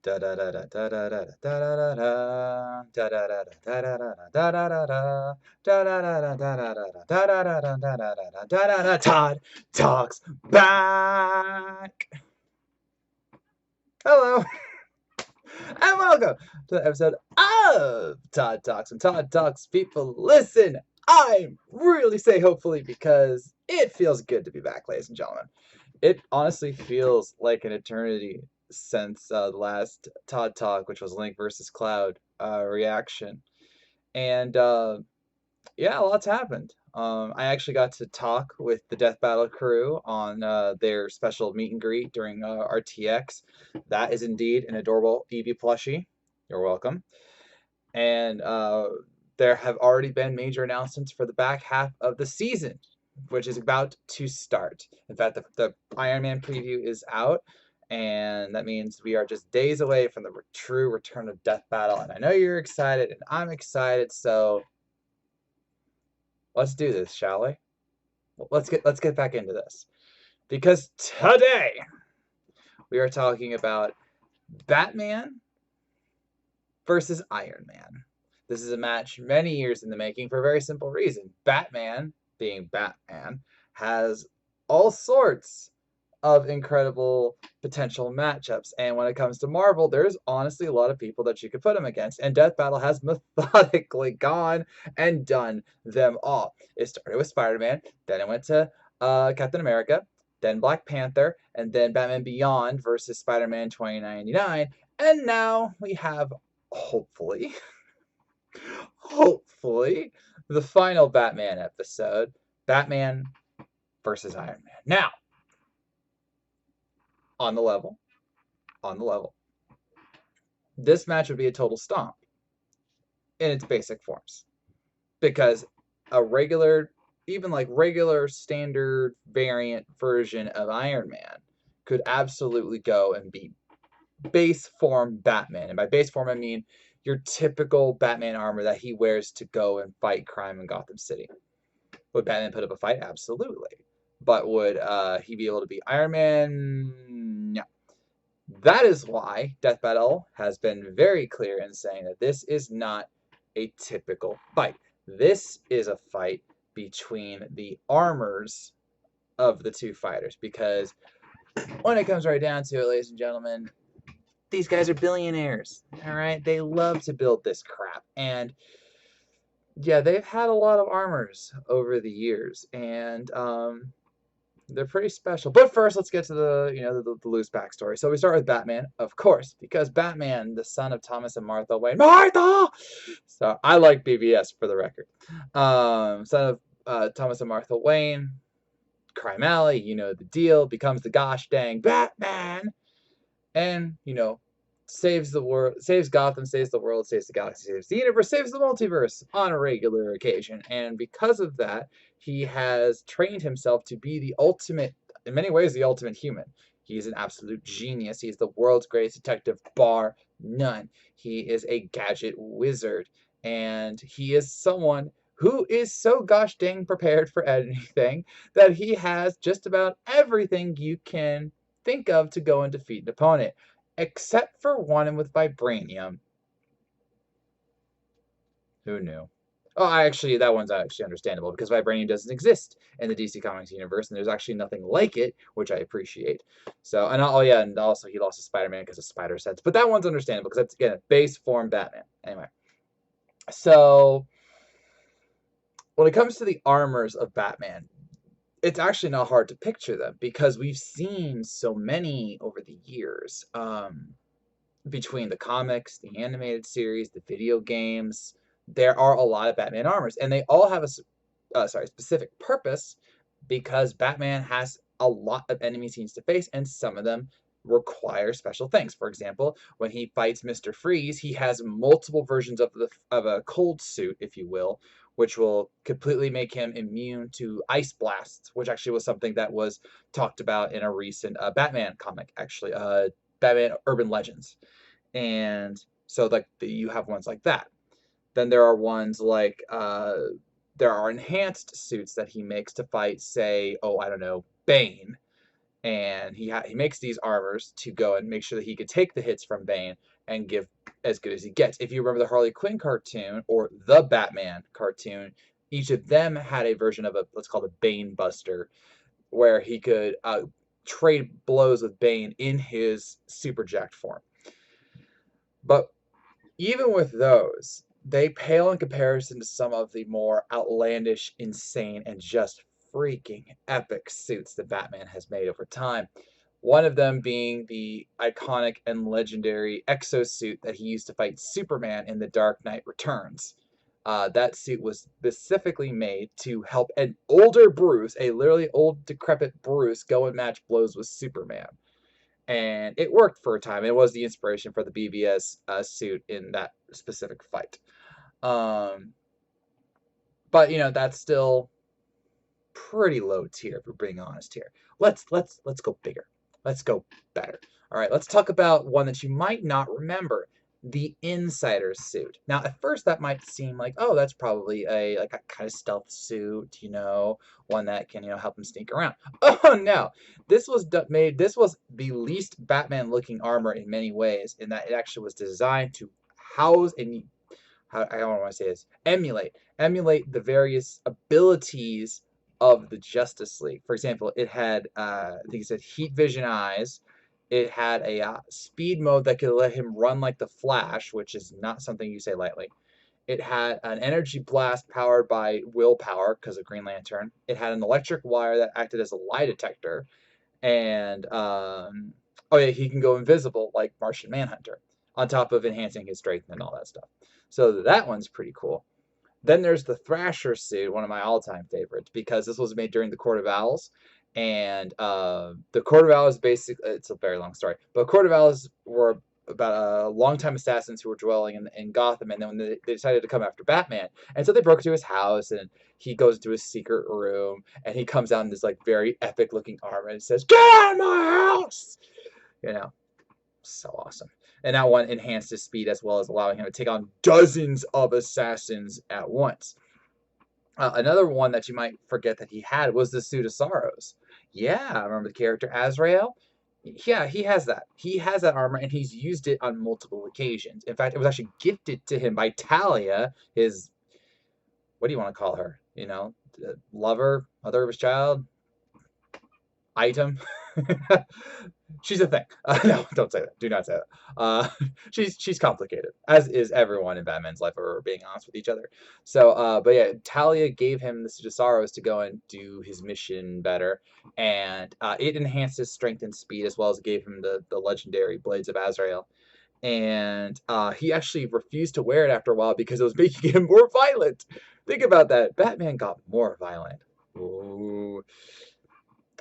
Da da da da da da da da da da da da da da da da da da da da. Todd Talks back. Hello and welcome to the episode of Todd Talks. And Todd Talks, people, listen. I really say hopefully because it feels good to be back, ladies and gentlemen. It honestly feels like an eternity since the last Todd Talk, which was Link versus Cloud reaction. And yeah, a lot's happened. I actually got to talk with the Death Battle crew on their special meet and greet during RTX. That is indeed an adorable Eevee plushie. You're welcome. And there have already been major announcements for the back half of the season, which is about to start. In fact, the Iron Man preview is out, and that means we are just days away from the true return of Death Battle. And I know you're excited, and I'm excited, so let's do this, shall we? Let's get back into this. Because today we are talking about Batman versus Iron Man. This is a match many years in the making for a very simple reason. Batman, being Batman, has all sorts of incredible potential matchups. And when it comes to Marvel, there's honestly a lot of people that you could put him against. And Death Battle has methodically gone and done them all. It started with Spider-Man, then it went to Captain America, then Black Panther, and then Batman Beyond versus Spider-Man 2099. And now we have, hopefully, the final Batman episode, Batman versus Iron Man. Now, on the level, this match would be a total stomp in its basic forms. Because a regular, even like regular standard variant version of Iron Man could absolutely go and beat base form Batman. And by base form, I mean your typical Batman armor that he wears to go and fight crime in Gotham City. Would Batman put up a fight? Absolutely. But would he be able to beat Iron Man? No. That is why Death Battle has been very clear in saying that this is not a typical fight. This is a fight between the armors of the two fighters. Because when it comes right down to it, ladies and gentlemen, these guys are billionaires, all right? They love to build this crap. And yeah, they've had a lot of armors over the years, and they're pretty special. But first, let's get to the loose backstory. So we start with Batman, of course, because Batman, the son of Thomas and Martha Wayne. Martha! So I like BBS for the record. Son of Thomas and Martha Wayne, Crime Alley, you know the deal, becomes the gosh dang Batman. And, saves the world, saves Gotham, saves the world, saves the galaxy, saves the universe, saves the multiverse on a regular occasion. And because of that, he has trained himself to be the ultimate, in many ways, the ultimate human. He's an absolute genius. He's the world's greatest detective, bar none. He is a gadget wizard. And he is someone who is so gosh dang prepared for anything that he has just about everything you can think of to go and defeat an opponent, except for one with vibranium. Who knew? Oh, that one's actually understandable because vibranium doesn't exist in the DC Comics universe, and there's actually nothing like it, which I appreciate. So, and and also he lost to Spider-Man because of spider sense, but that one's understandable because that's again a base form Batman. Anyway, so when it comes to the armors of Batman, it's actually not hard to picture them because we've seen so many over the years. Between the comics, the animated series, the video games, there are a lot of Batman armors, and they all have a specific purpose because Batman has a lot of enemies he needs to face, and some of them require special things. For example, when he fights Mr. Freeze, he has multiple versions of a cold suit, if you will, which will completely make him immune to ice blasts, which actually was something that was talked about in a recent Batman comic, actually, Batman Urban Legends. And so you have ones like that. Then there are ones like there are enhanced suits that he makes to fight, say, I don't know, Bane. and he makes these armors to go and make sure that he could take the hits from Bane and give as good as he gets. If you remember the Harley Quinn cartoon or the Batman cartoon, each of them had a version of a, let's call it, Bane Buster, where he could trade blows with Bane in his super jacked form. But even with those, they pale in comparison to some of the more outlandish, insane, and just freaking epic suits that Batman has made over time. One of them being the iconic and legendary EXO Suit that he used to fight Superman in The Dark Knight Returns. That suit was specifically made to help an older Bruce, a literally old, decrepit Bruce, go and match blows with Superman. And it worked for a time. It was the inspiration for the BVS suit in that specific fight. But you know, that's still pretty low tier if we're being honest here. Let's go bigger. Let's go better. All right, let's talk about one that you might not remember, the Insider Suit. Now, at first, that might seem like, oh, that's probably a kind of stealth suit, you know, one that can, you know, help him sneak around. Oh no, this was made. This was the least Batman-looking armor in many ways, in that it actually was designed to house and I don't want to say this, emulate the various abilities of the Justice League. For example, it had, I think it said heat vision eyes. It had a speed mode that could let him run like the Flash, which is not something you say lightly. It had an energy blast powered by willpower because of Green Lantern. It had an electric wire that acted as a lie detector. And, oh yeah, he can go invisible like Martian Manhunter, on top of enhancing his strength and all that stuff. So that one's pretty cool. Then there's the Thrasher Suit, one of my all-time favorites, because this was made during the Court of Owls. And the Court of Owls, basically, it's a very long story, but Court of Owls were about a long-time assassins who were dwelling in Gotham, and then they decided to come after Batman. And so they broke into his house, and he goes to his secret room, and he comes out in this like very epic-looking armor and says, "Get out of my house!" You know, so awesome. And that one enhanced his speed as well as allowing him to take on dozens of assassins at once. Another one that you might forget that he had was the Suit of Sorrows. Yeah, remember the character Azrael? Yeah, he has that. He has that armor, and he's used it on multiple occasions. In fact, it was actually gifted to him by Talia, his, what do you want to call her? You know, lover, mother of his child, item. She's a thing. No, don't say that. Do not say that. She's complicated, as is everyone in Batman's life, if we're being honest with each other. So, but yeah, Talia gave him the Suit of Sorrows to go and do his mission better, and it enhanced his strength and speed as well as gave him the legendary Blades of Azrael. And he actually refused to wear it after a while because it was making him more violent. Think about that. Batman got more violent. Ooh.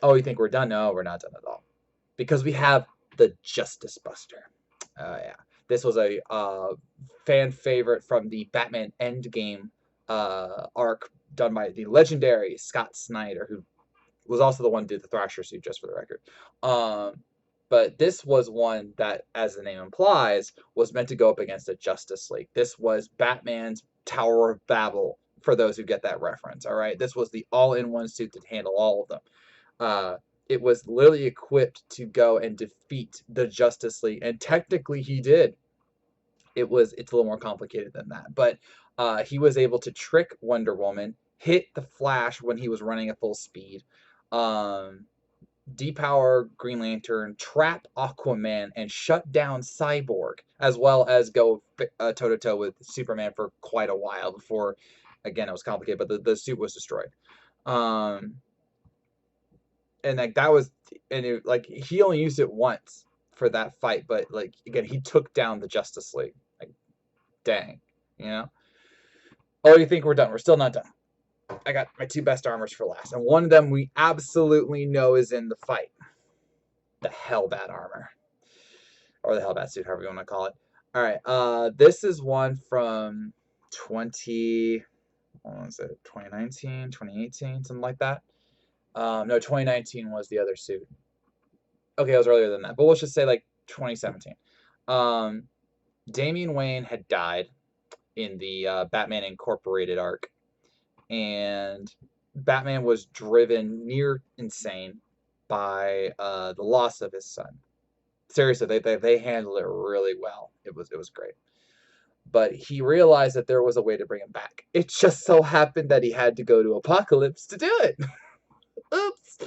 Oh, you think we're done? No, we're not done at all. Because we have the Justice Buster. Yeah. This was a fan favorite from the Batman Endgame arc done by the legendary Scott Snyder, who was also the one who did the Thrasher Suit, just for the record. But this was one that, as the name implies, was meant to go up against the Justice League. This was Batman's Tower of Babel, for those who get that reference, all right? This was the all-in-one suit to handle all of them. It was literally equipped to go and defeat the Justice League, and technically he did. It's a little more complicated than that, but he was able to trick Wonder Woman, hit the Flash when he was running at full speed, depower Green Lantern, trap Aquaman, and shut down Cyborg, as well as go toe-to-toe with Superman for quite a while before, again, it was complicated, but the suit was destroyed. And like that was, and it, like he only used it once for that fight, but like again, he took down the Justice League. Like, dang, you know. Oh, you think we're done? We're still not done. I got my two best armors for last, and one of them we absolutely know is in the fight. The Hellbat armor, or the Hellbat suit, however you want to call it. All right, this is one from 2019, 2018, something like that. No, 2019 was the other suit. Okay, it was earlier than that, but let's just say like 2017. Damian Wayne had died in the Batman Incorporated arc, and Batman was driven near insane by the loss of his son. Seriously, they handled it really well. It was great. But he realized that there was a way to bring him back. It just so happened that he had to go to Apocalypse to do it. Oops.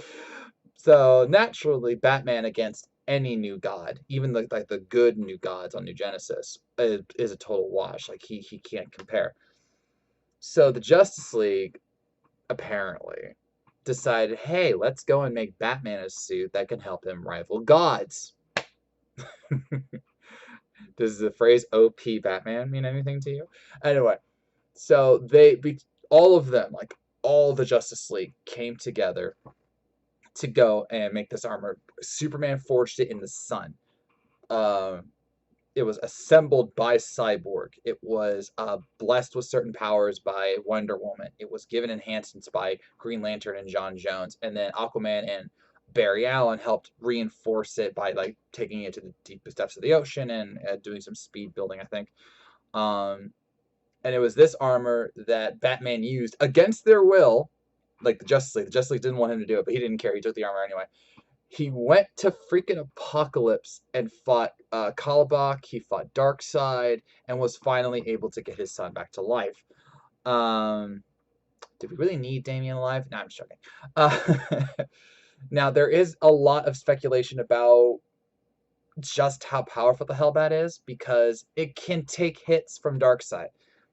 So naturally, Batman against any new god, even the good new gods on New Genesis, is a total wash. Like he can't compare. So the Justice League apparently decided, hey, let's go and make Batman a suit that can help him rival gods. Does the phrase OP Batman mean anything to you? Anyway, so all of them, like all the Justice League, came together to go and make this armor. Superman forged it in the sun. It was assembled by Cyborg. It was blessed with certain powers by Wonder Woman. It was given enhancements by Green Lantern and John Jones. And then Aquaman and Barry Allen helped reinforce it by like taking it to the deepest depths of the ocean and doing some speed building, I think. And it was this armor that Batman used against their will, like the Justice League. The Justice League didn't want him to do it, but he didn't care. He took the armor anyway. He went to freaking Apocalypse and fought Kalibak. He fought Darkseid and was finally able to get his son back to life. Did we really need Damian alive? No, I'm just joking. Now, there is a lot of speculation about just how powerful the Hellbat is because it can take hits from Darkseid.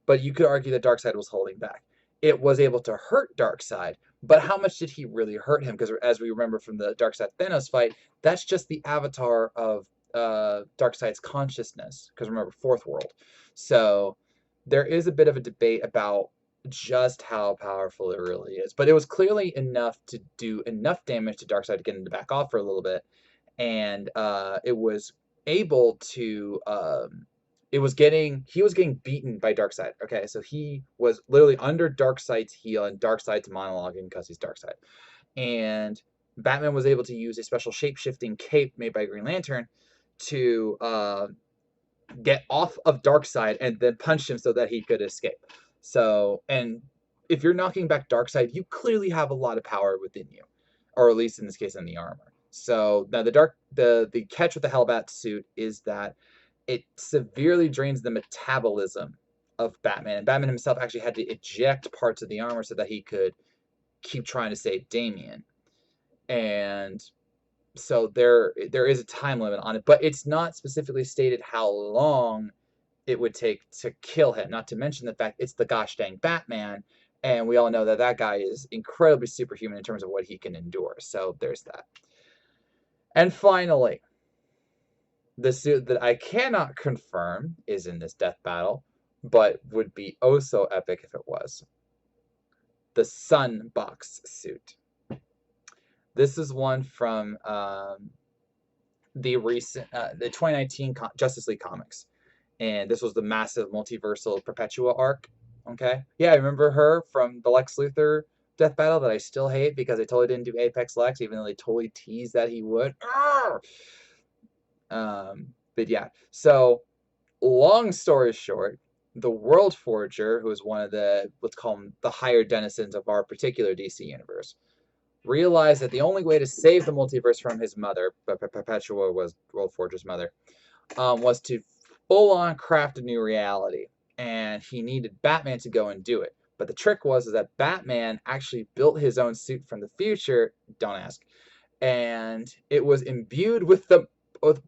But you could argue that Darkseid was holding back. It was able to hurt Darkseid, but how much did he really hurt him? Because as we remember from the Darkseid Thanos fight, that's just the avatar of Darkseid's consciousness. Because remember, Fourth World. So there is a bit of a debate about just how powerful it really is. But it was clearly enough to do enough damage to Darkseid to get him to back off for a little bit. And it was able to... he was getting beaten by Darkseid. Okay, so he was literally under Darkseid's heel, and Darkseid's monologuing because he's Darkseid. And Batman was able to use a special shape-shifting cape made by Green Lantern to get off of Darkseid and then punch him so that he could escape. So, and if you're knocking back Darkseid, you clearly have a lot of power within you, or at least in this case, in the armor. So now the catch with the Hellbat suit is that it severely drains the metabolism of Batman. And Batman himself actually had to eject parts of the armor so that he could keep trying to save Damian. And so there is a time limit on it, but it's not specifically stated how long it would take to kill him. Not to mention the fact it's the gosh dang Batman, and we all know that that guy is incredibly superhuman in terms of what he can endure. So there's that. And finally, the suit that I cannot confirm is in this death battle, but would be oh so epic if it was. The Sunbox Suit. This is one from the 2019 Justice League comics. And this was the massive multiversal Perpetua arc. Okay? Yeah, I remember her from the Lex Luthor death battle that I still hate because they totally didn't do Apex Lex, even though they totally teased that he would. But yeah, so long story short, the World Forger, who is one of the, let's call them the higher denizens of our particular DC universe, realized that the only way to save the multiverse from his mother, Perpetua was World Forger's mother, was to full-on craft a new reality. And he needed Batman to go and do it. But the trick was that Batman actually built his own suit from the future, don't ask, and it was imbued with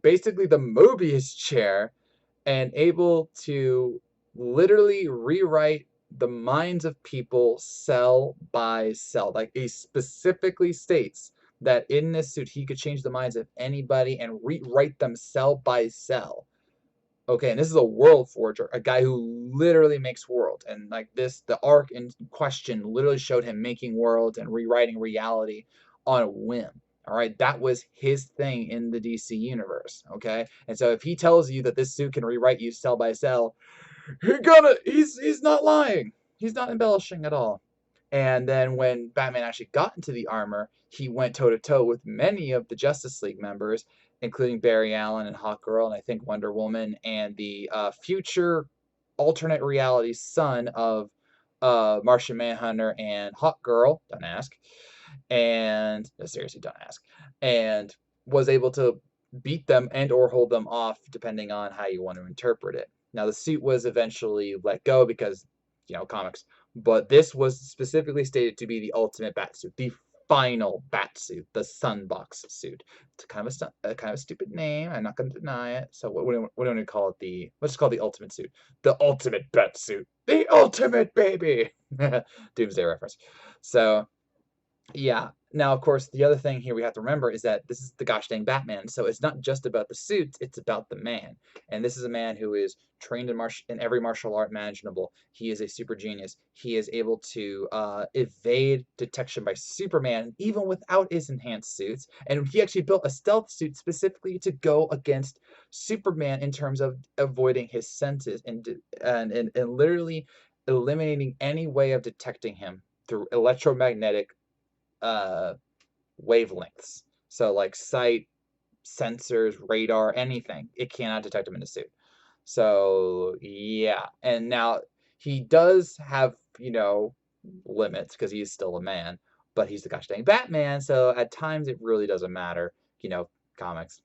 basically the Mobius chair and able to literally rewrite the minds of people cell by cell. Like, he specifically states that in this suit he could change the minds of anybody and rewrite them cell by cell. Okay, and this is a world forger, a guy who literally makes worlds. And like this, the arc in question literally showed him making worlds and rewriting reality on a whim. All right, that was his thing in the DC universe. Okay, and so if he tells you that this suit can rewrite you cell by cell, he's not lying. He's not embellishing at all. And then when Batman actually got into the armor, he went toe-to-toe with many of the Justice League members, including Barry Allen and Hawkgirl, and I think Wonder Woman, and the future alternate reality son of Martian Manhunter and Hawkgirl, don't ask. And, no, seriously, don't ask. and was able to beat them and or hold them off depending on how you want to interpret it. Now the suit was eventually let go because, comics, but this was specifically stated to be the ultimate bat suit, the final bat suit, the Sunbox Suit. It's a kind of stupid name. I'm not going to deny it. So what do we want to call it? Let's just call it the ultimate suit, the ultimate bat suit, the ultimate baby. Doomsday reference. So yeah. Now, of course, the other thing here we have to remember is that this is the gosh dang Batman. So it's not just about the suits, it's about the man. And this is a man who is trained in every martial art imaginable. He is a super genius. He is able to evade detection by Superman, even without his enhanced suits. And he actually built a stealth suit specifically to go against Superman in terms of avoiding his senses and literally eliminating any way of detecting him through electromagnetic wavelengths. So like sight, sensors, radar, anything. It cannot detect him in a suit. So yeah. And now he does have, limits because he's still a man, but he's the gosh dang Batman, so at times it really doesn't matter, comics.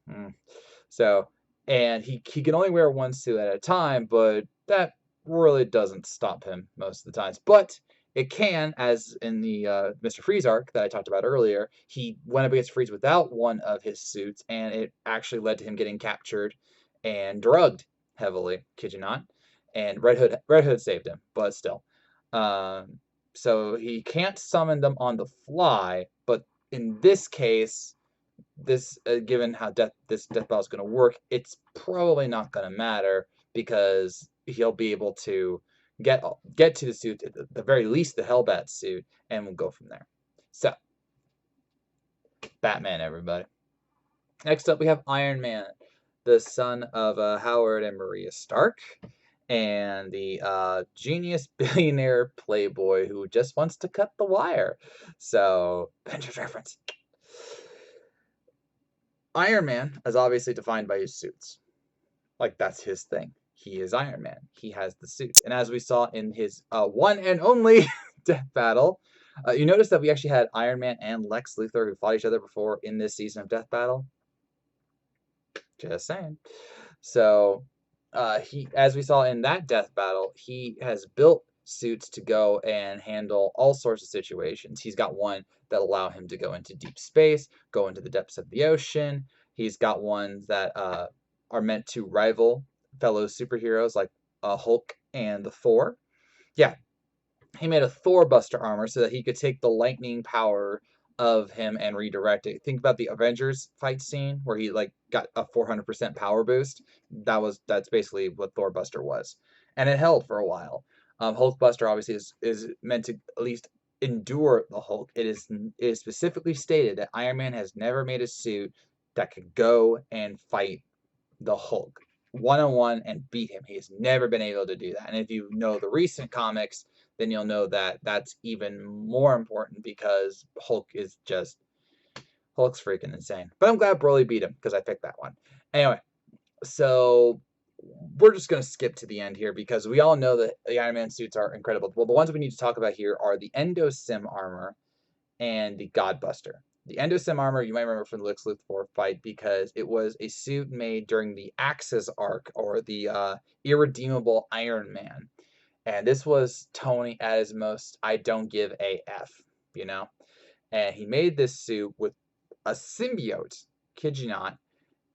So, and he can only wear one suit at a time, but that really doesn't stop him most of the times. But it can, as in the Mr. Freeze arc that I talked about earlier, he went up against Freeze without one of his suits, and it actually led to him getting captured and drugged heavily, kid you not. And Red Hood saved him, but still. So he can't summon them on the fly, but in this case, given how this death battle is going to work, it's probably not going to matter because he'll be able to get to the suit, at the very least the Hellbat suit, and we'll go from there. So, Batman, everybody. Next up, we have Iron Man, the son of Howard and Maria Stark, and the genius billionaire playboy who just wants to cut the wire. So, Avengers reference. Iron Man is obviously defined by his suits. Like, that's his thing. He is Iron Man. He has the suit. And as we saw in his one and only death battle, you notice that we actually had Iron Man and Lex Luthor who fought each other before in this season of Death Battle. Just saying. So, as we saw in that death battle, he has built suits to go and handle all sorts of situations. He's got one that allow him to go into deep space, go into the depths of the ocean. He's got ones that are meant to rival fellow superheroes like Hulk and the Thor. Yeah, he made a Thorbuster armor so that he could take the lightning power of him and redirect it. Think about the Avengers fight scene where he like got a 400% power boost. That's basically what Thorbuster was, and it held for a while. Hulkbuster obviously is meant to at least endure the Hulk. It is specifically stated that Iron Man has never made a suit that could go and fight the Hulk one-on-one and beat him. He's never been able to do that. And if you know the recent comics, then you'll know that that's even more important because Hulk's freaking insane. But I'm glad Broly beat him because I picked that one. Anyway, so we're just going to skip to the end here because we all know that the Iron Man suits are incredible. Well, the ones we need to talk about here are the Endosim armor and the Godbuster. The Endosim armor, you might remember from the Lex Luthor fight because it was a suit made during the Axis arc, or the Irredeemable Iron Man. And this was Tony at his most, I don't give a F, And he made this suit with a symbiote, kid you not,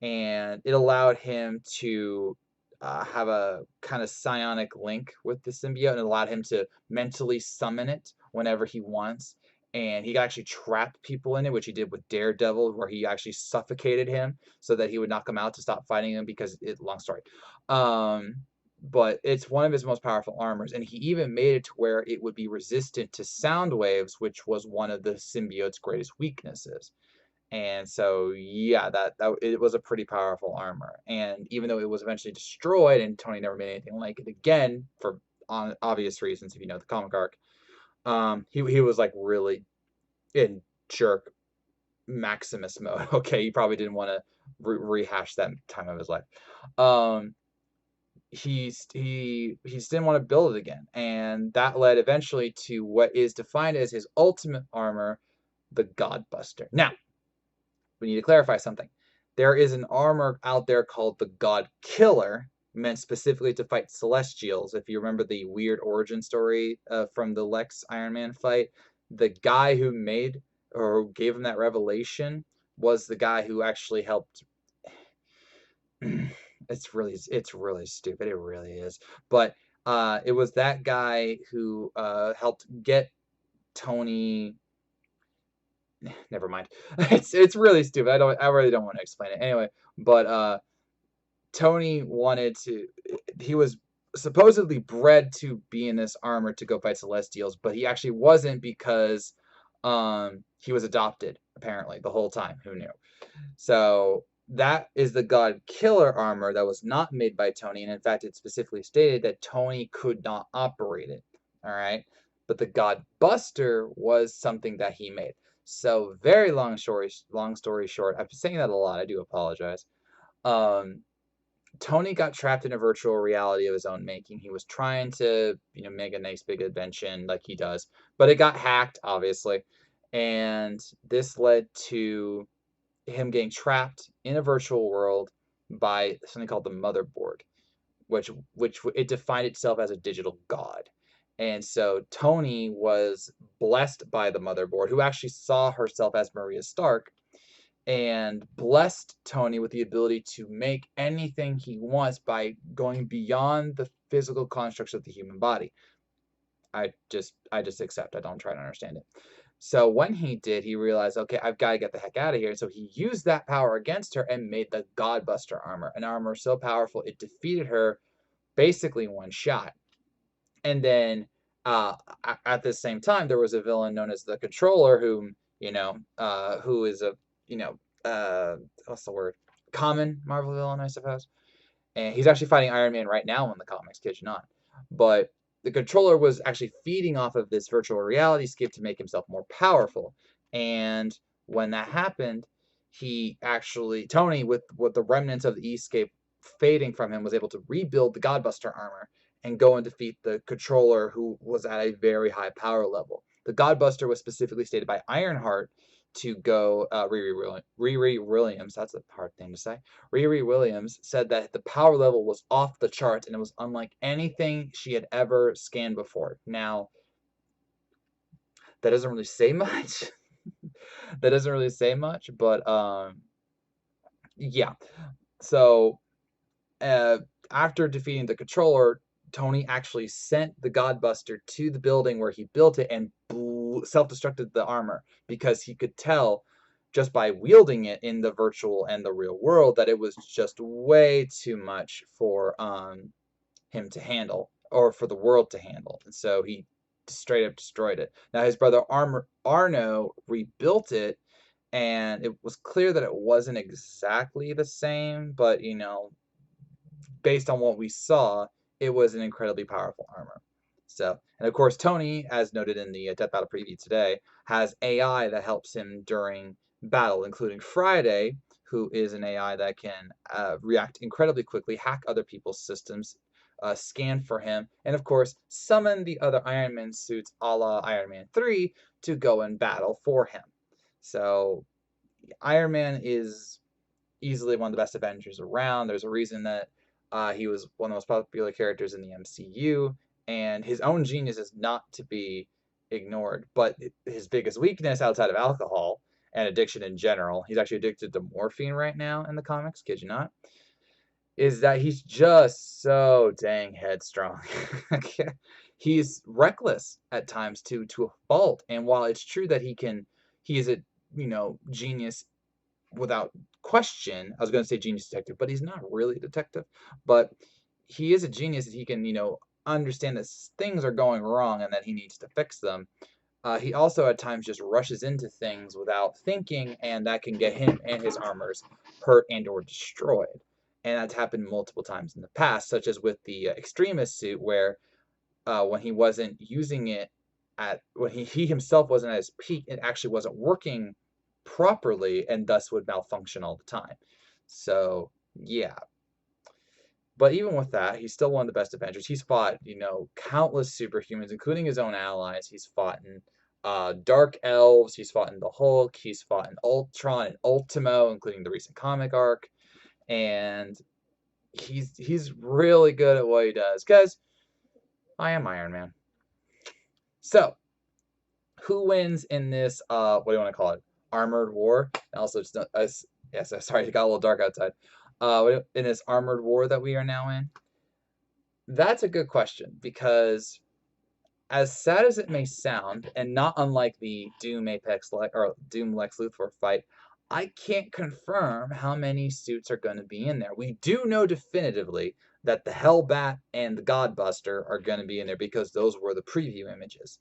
and it allowed him to have a kind of psionic link with the symbiote, and it allowed him to mentally summon it whenever he wants. And he actually trapped people in it, which he did with Daredevil, where he actually suffocated him so that he would knock him out to stop fighting him long story. But it's one of his most powerful armors, and he even made it to where it would be resistant to sound waves, which was one of the symbiote's greatest weaknesses. And so, yeah, that it was a pretty powerful armor. And even though it was eventually destroyed, and Tony never made anything like it again for obvious reasons, if you know the comic arc, he was like really in jerk Maximus mode. Okay, he probably didn't want to rehash that time of his life. He didn't want to build it again, and that led eventually to what is defined as his ultimate armor, the Godbuster. Now, we need to clarify something. There is an armor out there called the God Killer, meant specifically to fight Celestials. If you remember the weird origin story from the Lex Iron Man fight, the guy who made or gave him that revelation was the guy who actually helped. It's really stupid. It really is. But it was that guy who helped get Tony. Never mind. It's really stupid. I really don't want to explain it anyway. But Tony wanted to. He was supposedly bred to be in this armor to go fight Celestials, but he actually wasn't because he was adopted apparently the whole time. Who knew? So that is the God Killer armor that was not made by Tony, and in fact, it specifically stated that Tony could not operate it. All right, but the Godbuster was something that he made. So very long story short, I've been saying that a lot. I do apologize. Tony got trapped in a virtual reality of his own making. He was trying to, make a nice big invention like he does, but it got hacked, obviously, and this led to him getting trapped in a virtual world by something called the Motherboard, which it defined itself as a digital god. And so Tony was blessed by the Motherboard, who actually saw herself as Maria Stark, and blessed Tony with the ability to make anything he wants by going beyond the physical constructs of the human body. I just accept. I don't try to understand it. So when he did, he realized, okay, I've got to get the heck out of here. So he used that power against her and made the Godbuster armor, an armor so powerful it defeated her basically in one shot. And then at the same time, there was a villain known as the Controller, who is a what's the word? Common Marvel villain, I suppose. And he's actually fighting Iron Man right now in the comics, kid you not. But the Controller was actually feeding off of this virtual reality scape to make himself more powerful. And when that happened, Tony, with the remnants of the E-scape fading from him, was able to rebuild the Godbuster armor and go and defeat the Controller, who was at a very high power level. The Godbuster was specifically stated by Ironheart to go. Riri Williams, that's a hard thing to say. Riri Williams said that the power level was off the charts and it was unlike anything she had ever scanned before. Now, that doesn't really say much. That doesn't really say much, but yeah. So after defeating the Controller, Tony actually sent the Godbuster to the building where he built it and self-destructed the armor, because he could tell just by wielding it in the virtual and the real world that it was just way too much for him to handle, or for the world to handle. And so he straight up destroyed it. Now his brother Arno rebuilt it, and it was clear that it wasn't exactly the same, but based on what we saw, it was an incredibly powerful armor. So, and of course, Tony, as noted in the Death Battle preview today, has AI that helps him during battle, including Friday, who is an AI that can react incredibly quickly, hack other people's systems, scan for him, and of course, summon the other Iron Man suits a la Iron Man 3 to go and battle for him. So, Iron Man is easily one of the best Avengers around. There's a reason that he was one of the most popular characters in the MCU, and his own genius is not to be ignored. But his biggest weakness, outside of alcohol and addiction in general, he's actually addicted to morphine right now in the comics, kid you not, is that he's just so dang headstrong. He's reckless at times to a fault. And while it's true that he is a genius without question. I was going to say genius detective, but he's not really a detective. But he is a genius that he can, understand that things are going wrong and that he needs to fix them. He also at times just rushes into things without thinking, and that can get him and his armors hurt and or destroyed. And that's happened multiple times in the past, such as with the Extremist suit, where when he wasn't using it when he himself wasn't at his peak, it actually wasn't working properly, and thus would malfunction all the time. So yeah, but even with that, he's still one of the best Avengers. He's fought countless superhumans, including his own allies. He's fought in Dark Elves. He's fought in the Hulk. He's fought in Ultron and Ultimo, including the recent comic arc. And he's really good at what he does, because I am Iron Man. So, who wins in this, what do you want to call it? Armored war? Also, just, yes, sorry, it got a little dark outside. In this armored war that we are now in? That's a good question, because as sad as it may sound, and not unlike the Doom Doom Lex Luthor fight, I can't confirm how many suits are going to be in there. We do know definitively that the Hellbat and the Godbuster are going to be in there, because those were the preview images.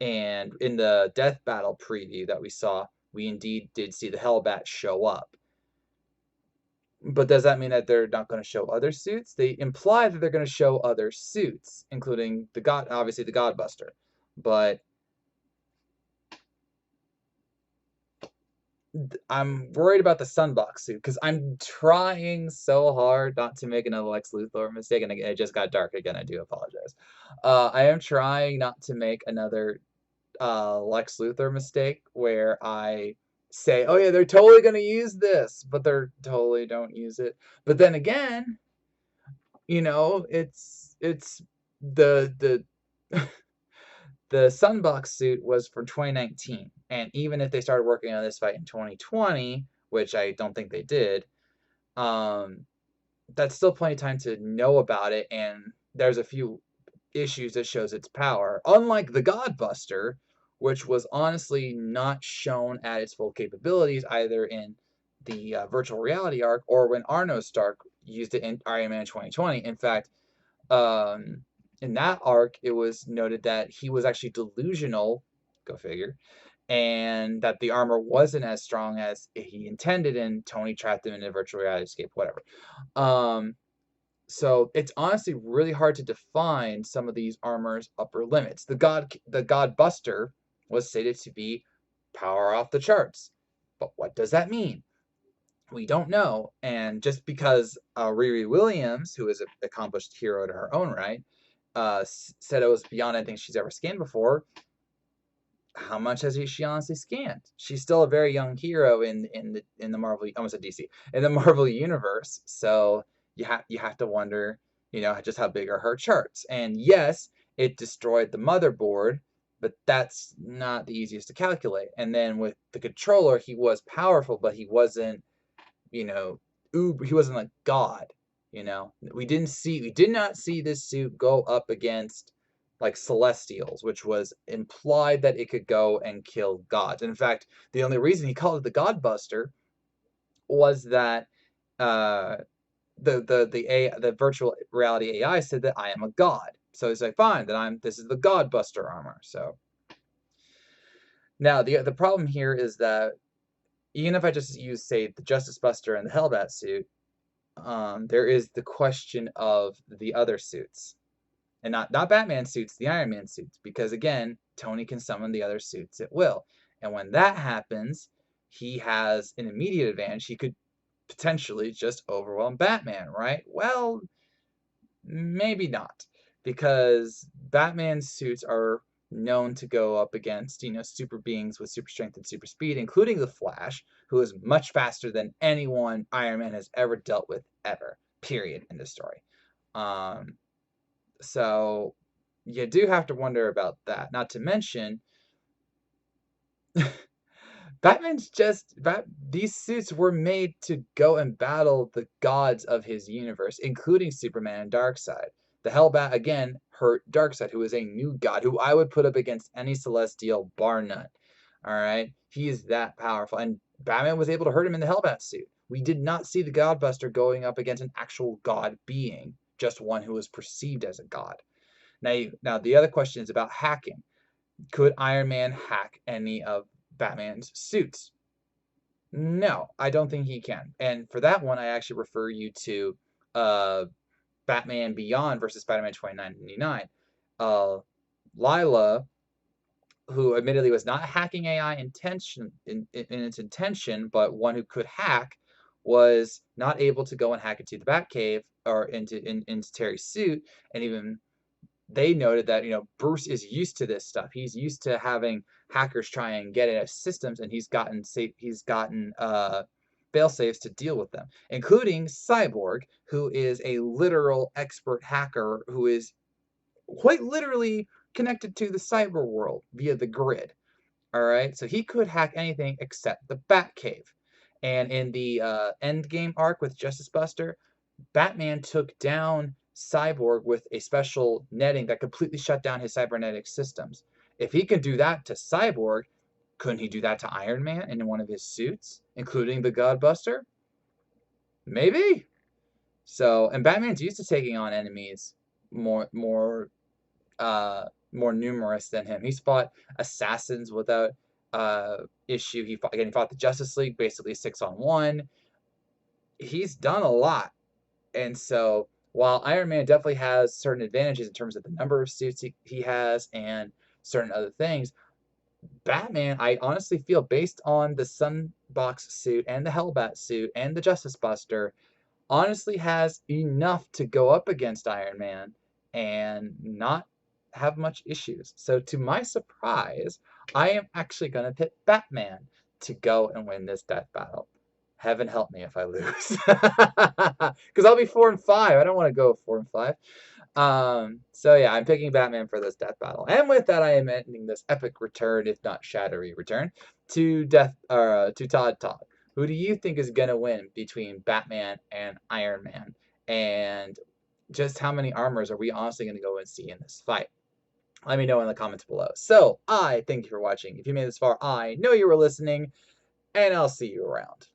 And in the Death Battle preview that we saw, we indeed did see the Hellbat show up. But does that mean that they're not going to show other suits? They imply that they're going to show other suits, including obviously the Godbuster. But I'm worried about the Sunbox Suit, because I'm trying so hard not to make another Lex Luthor mistake, and it just got dark again. I do apologize. I am trying not to make another Lex Luthor mistake where I say, oh yeah, they're totally going to use this, but they're totally don't use it. But then again, you know, it's the the Sunbox Suit was from 2019, and even if they started working on this fight in 2020, which I don't think they did, that's still plenty of time to know about it, and there's a few issues that shows its power. Unlike the Godbuster, which was honestly not shown at its full capabilities either in the virtual reality arc or when Arno Stark used it in Iron Man 2020. In fact, in that arc, it was noted that he was actually delusional, go figure, and that the armor wasn't as strong as he intended, and Tony trapped him in a virtual reality escape, whatever. So it's honestly really hard to define some of these armor's upper limits. The Godbuster was stated to be power off the charts, but what does that mean? We don't know. And just because Riri Williams, who is an accomplished hero to her own right, said it was beyond anything she's ever scanned before, how much has she honestly scanned? She's still a very young hero in the Marvel, I almost said DC, in the Marvel universe. So you have to wonder, just how big are her charts. And yes, it destroyed the motherboard, but that's not the easiest to calculate. And then with the controller, he was powerful, but he wasn't, he wasn't like God. We did not see this suit go up against like Celestials, which was implied that it could go and kill gods. And in fact, the only reason he called it the Godbuster was that the virtual reality AI said that I am a god. So he's like, fine, then this is the Godbuster armor. So now the problem here is that even if I just use, say, the Justice Buster and the Hellbat suit, there is the question of the other suits. And not Batman suits, the Iron Man suits. Because again, Tony can summon the other suits at will. And when that happens, he has an immediate advantage. He could potentially just overwhelm Batman, right? Well, maybe not. Because Batman's suits are known to go up against, super beings with super strength and super speed, including the Flash, who is much faster than anyone Iron Man has ever dealt with, ever, period, in this story. So you do have to wonder about that. Not to mention, these suits were made to go and battle the gods of his universe, including Superman and Darkseid. The Hellbat, again, hurt Darkseid, who is a new god, who I would put up against any Celestial, bar none. All right? He is that powerful. And Batman was able to hurt him in the Hellbat suit. We did not see the Godbuster going up against an actual god being, just one who was perceived as a god. Now the other question is about hacking. Could Iron Man hack any of Batman's suits? No, I don't think he can. And for that one, I actually refer you to Batman Beyond versus Spider-Man 2099. Lila, who admittedly was not hacking AI in its intention, but one who could hack, was not able to go and hack into the Batcave or into Terry's suit, and even they noted that, Bruce is used to this stuff. He's used to having hackers try and get at his systems, and he's gotten fail safes to deal with them, including Cyborg, who is a literal expert hacker who is quite literally connected to the cyber world via the grid. All right, so he could hack anything except the Batcave. And in the end game arc with Justice Buster, Batman took down Cyborg with a special netting that completely shut down his cybernetic systems. If he can do that to Cyborg, couldn't he do that to Iron Man in one of his suits, including the Godbuster? Maybe. So, and Batman's used to taking on enemies more numerous than him. He's fought assassins without issue. He fought the Justice League, basically 6-on-1. He's done a lot. And so while Iron Man definitely has certain advantages in terms of the number of suits he has and certain other things, Batman, I honestly feel, based on the Sunbox suit and the Hellbat suit and the Justice Buster, honestly has enough to go up against Iron Man and not have much issues. So to my surprise, I am actually going to pick Batman to go and win this death battle. Heaven help me if I lose. Because I'll be 4 and 5. I don't want to go 4 and 5. So yeah, I'm picking Batman for this death battle. And with that, I am ending this epic return, if not shattery return, to Todd Talk. Who do you think is gonna win between Batman and Iron Man? And just how many armors are we honestly gonna go and see in this fight? Let me know in the comments below. So I thank you for watching. If you made it this far, I know you were listening, and I'll see you around.